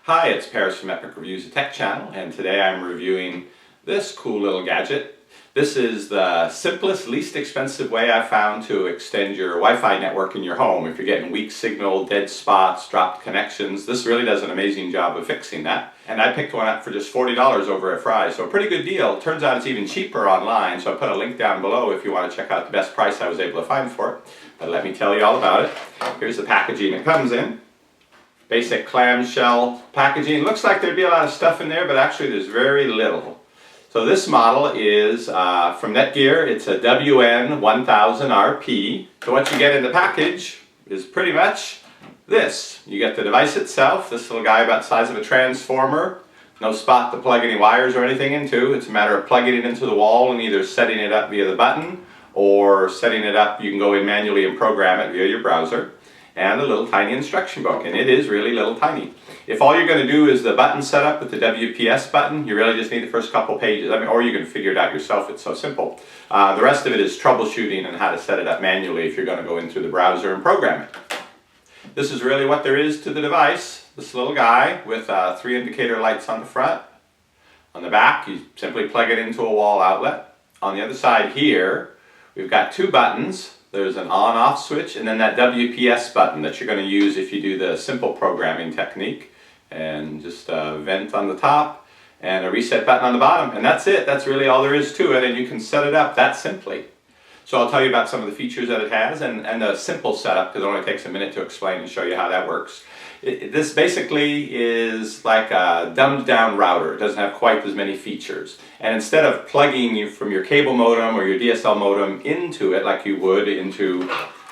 Hi, it's Paris from Epic Reviews, a tech channel, and today I'm reviewing this cool little gadget. This is the simplest, least expensive way I've found to extend your Wi-Fi network in your home. If you're getting weak signal, dead spots, dropped connections, this really does an amazing job of fixing that. And I picked one up for just $40 over at Fry's, so a pretty good deal. Turns out it's even cheaper online, so I put a link down below if you want to check out the best price I was able to find for it. But let me tell you all about it. Here's the packaging it comes in. Basic clamshell packaging. Looks like there'd be a lot of stuff in there, but actually there's very little. So this model is from Netgear. It's a WN1000RP. So what you get in the package is pretty much this. You get the device itself, this little guy about the size of a transformer. No spot to plug any wires or anything into. It's a matter of plugging it into the wall and either setting it up via the button or setting it up, you can go in manually and program it via your browser. And a little tiny instruction book, and it is really little tiny. If all you're going to do is the button setup with the WPS button, you really just need the first couple pages. Or you can figure it out yourself, it's so simple. The rest of it is troubleshooting and how to set it up manually if you're going to go in through the browser and program it. This is really what there is to the device. This little guy with 3 indicator lights on the front. On the back, you simply plug it into a wall outlet. On the other side here, we've got 2 buttons. There's an on-off switch and then that WPS button that you're going to use if you do the simple programming technique. And just a vent on the top and a reset button on the bottom. And that's it. That's really all there is to it, and you can set it up that simply. So I'll tell you about some of the features that it has and the simple setup, because it only takes a minute to explain and show you how that works. This basically is like a dumbed down router. It doesn't have quite as many features. And instead of plugging you from your cable modem or your DSL modem into it like you would into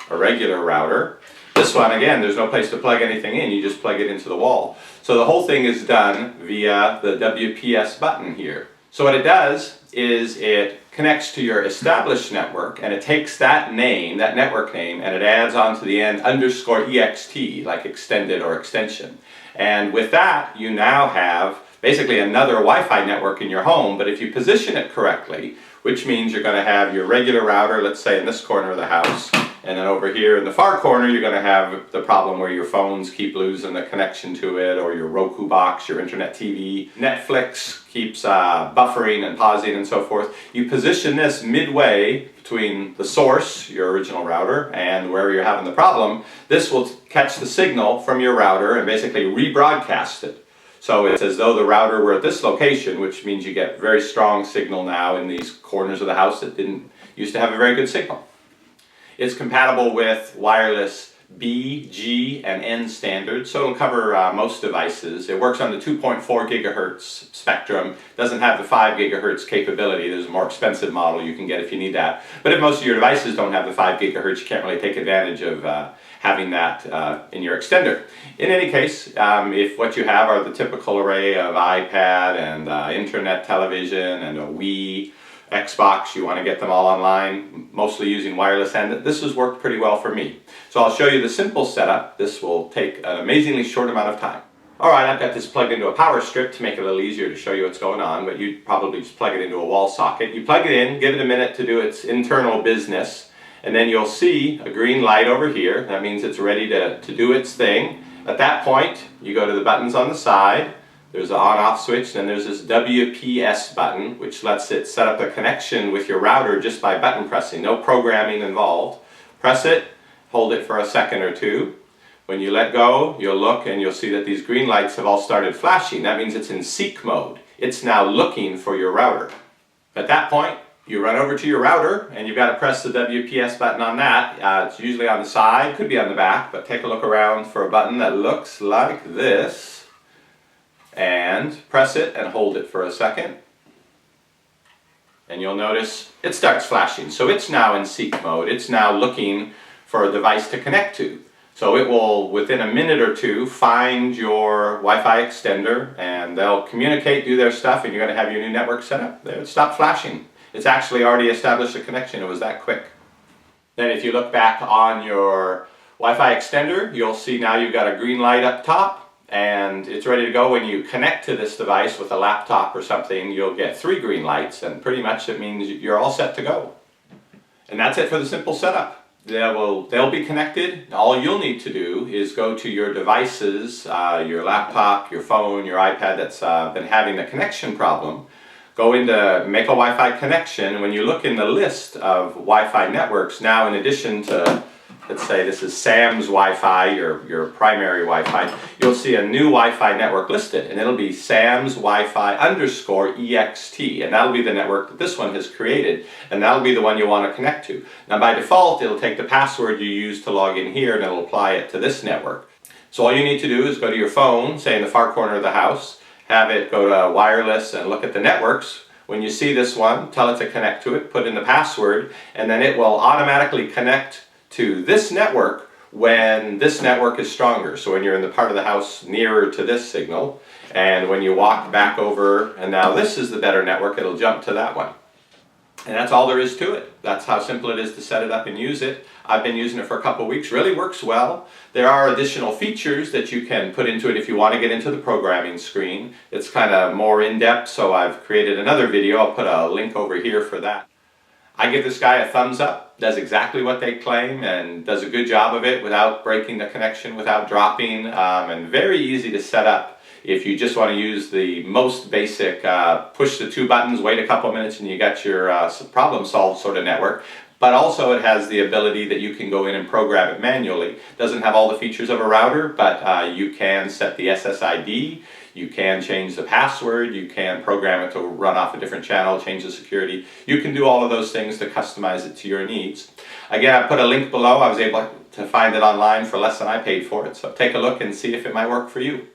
a regular router, this one, again, there's no place to plug anything in. You just plug it into the wall. So the whole thing is done via the WPS button here. So what it does is it connects to your established network, and it takes that name, that network name, and it adds on to the end _ext, like extended or extension. And with that, you now have basically another Wi-Fi network in your home, but if you position it correctly, which means you're going to have your regular router, let's say in this corner of the house, and then over here in the far corner you're going to have the problem where your phones keep losing the connection to it, or your Roku box, your internet TV. Netflix keeps buffering and pausing and so forth. You position this midway between the source, your original router, and wherever you're having the problem. This will catch the signal from your router and basically rebroadcast it. So it's as though the router were at this location, which means you get very strong signal now in these corners of the house that didn't used to have a very good signal. It's compatible with wireless B, G, and N standards, so it'll cover most devices. It works on the 2.4 gigahertz spectrum. Doesn't have the 5 gigahertz capability. There's a more expensive model you can get if you need that. But if most of your devices don't have the 5 gigahertz, you can't really take advantage of having that in your extender. In any case, if what you have are the typical array of iPad and internet television and a Wii, Xbox, you want to get them all online, mostly using wireless, and this has worked pretty well for me. So I'll show you the simple setup. This will take an amazingly short amount of time. Alright, I've got this plugged into a power strip to make it a little easier to show you what's going on, but you'd probably just plug it into a wall socket. You plug it in, give it a minute to do its internal business, and then you'll see a green light over here. That means it's ready to do its thing. At that point, you go to the buttons on the side. There's an on-off switch, then there's this WPS button, which lets it set up a connection with your router just by button pressing. No programming involved. Press it, hold it for a second or two. When you let go, you'll look and you'll see that these green lights have all started flashing. That means it's in seek mode. It's now looking for your router. At that point, you run over to your router and you've got to press the WPS button on that. It's usually on the side, could be on the back, but take a look around for a button that looks like this. And press it and hold it for a second. And you'll notice it starts flashing. So it's now in seek mode. It's now looking for a device to connect to. So it will, within a minute or two, find your Wi-Fi extender and they'll communicate, do their stuff, and you're going to have your new network set up. There, it stopped flashing. It's actually already established a connection. It was that quick. Then if you look back on your Wi-Fi extender, you'll see now you've got a green light up top. And it's ready to go. When you connect to this device with a laptop or something, you'll get 3 green lights, and pretty much it means you're all set to go. And that's it for the simple setup. They'll be connected. All you'll need to do is go to your devices, your laptop, your phone, your iPad that's been having the connection problem. Go into make a Wi-Fi connection, and when you look in the list of Wi-Fi networks, now in addition to, let's say this is Sam's Wi-Fi, your primary Wi-Fi, you'll see a new Wi-Fi network listed, and it'll be Sam's Wi-Fi _EXT, and that'll be the network that this one has created, and that'll be the one you want to connect to. Now by default, it'll take the password you use to log in here, and it'll apply it to this network. So all you need to do is go to your phone, say in the far corner of the house, have it go to wireless and look at the networks. When you see this one, tell it to connect to it, put in the password, and then it will automatically connect to this network when this network is stronger. So when you're in the part of the house nearer to this signal, and when you walk back over, and now this is the better network, it'll jump to that one. And that's all there is to it. That's how simple it is to set it up and use it. I've been using it for a couple of weeks. Really works well. There are additional features that you can put into it if you want to get into the programming screen. It's kind of more in-depth, so I've created another video. I'll put a link over here for that. I give this guy a thumbs up. Does exactly what they claim and does a good job of it without breaking the connection, without dropping, and very easy to set up. If you just want to use the most basic, push the two buttons, wait a couple minutes, and you got your problem solved sort of network. But also it has the ability that you can go in and program it manually. Doesn't have all the features of a router, but you can set the SSID, you can change the password, you can program it to run off a different channel, change the security. You can do all of those things to customize it to your needs. Again, I put a link below. I was able to find it online for less than I paid for it, so take a look and see if it might work for you.